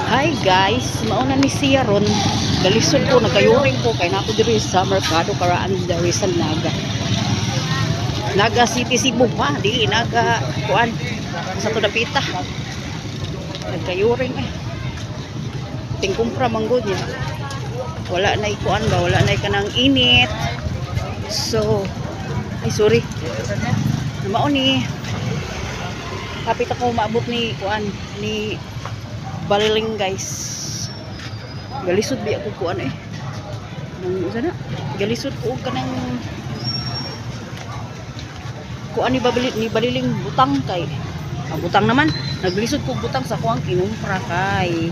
Hi guys, mauna ni siya ron. Galisod ko, nagkayuring ko kay nato diri sa Mercado Karaan diri sa Naga City Cebu pa, di Naga kuan sa to dapita. Nagkayuring ting kumpra manggod niya. Wala na ikuan ba, wala na kanang init. So, ay sorry. Mao ni kapit ako maabot ni kuan ni Baliling guys. Galisod bi ako kuan nang sana galisod ko og kanang kuan ni Baliling butang kay butang naman naglisod ko butang sa kuang kinumpra kay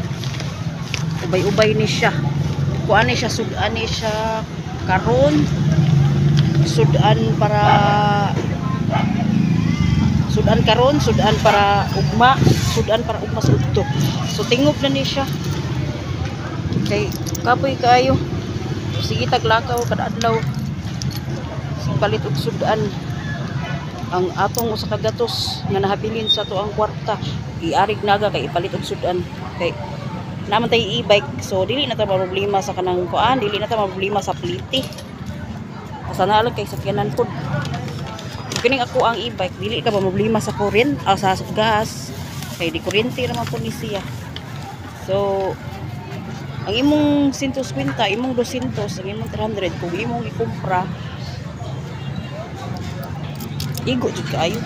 ubay-ubay ni siya. Kuan ni siya, sudan ni siya karon, sudan para ugma, sudan para ugma sa udto. So tingog na ni siya. Kay kapoy kaayo. Sige taglakaw kada adlaw. Sige palit og sudan. Ang atong usa ka gatos nga nahabilin sa to ang kwarta, iarig naga kay ipalit og sudan. Kay naman tay e-bike, so dili na ta problema sa kanang kuan, dili na ta problema sa pliti. Asa na lang kay sakyanan pod. Kining ako ang e-bike, dili ka ba problema sa kuryente, sa gas, kay di kuryente naman po ni siya. So ang imong 150, imong 200, ang imong 300 kung imong ikumpra, igo jud kaayo.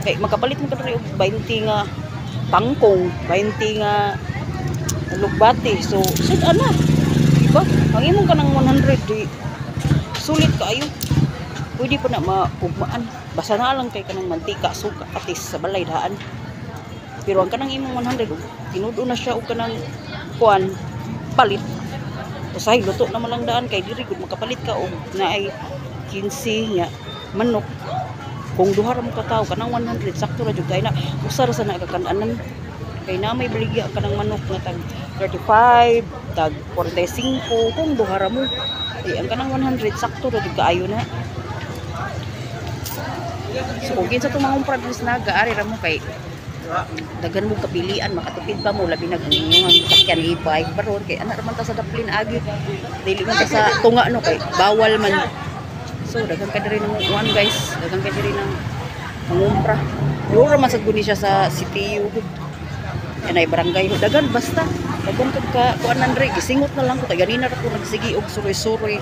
Kay makapalit mo kadto og 20 nga pangkong, 20 nga lugbati. So sudan na, diba? Ang imong kanang 100 di sulit kaayo. Pwede pa na maugmaan. Basta na lang kay kanang mantika, suka, patis sa balay daan. Pero ang kanang imong 100, tinudo na siya og kanang kuan palit. Usahay luto na lang daan kay diri gud makapalit ka og naay 15 nga manok. Kung duha ra mo ka tawo kanang 100 sakto ra jud kay na usa ra sa nagakanan. Kay na may baligya kanang manok nga tag 35, tag 45 kung duha ra mo. Di ang kanang 100 sakto ra jud kaayo na. So kung kinsa itong mga umpra sa Naga, ari ra mo kay dagan mo kapilian, makatipid pa mo labi nagungong sakyan e-bike baron kay ana ra man ta sa daplin agi, dili man ta sa tunga no kay bawal man. So dagan ka diri ng uwan guys, dagan ka diri ng mangumpra. Duro man sad guni siya sa CTU anay barangay dagan basta dagan ka kuanan diri gisingot na lang ko kay ganina ra ko nagsigi og suroy-suroy.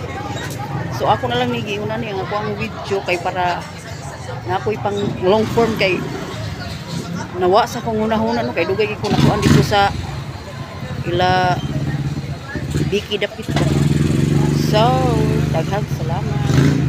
So ako na lang ni giuna ni ang ako ang video kay para nakoy pang long form kay nawa sa kong una-una no kay dugay ko nakuan dito sa ila Biki dapit. So daghang salamat.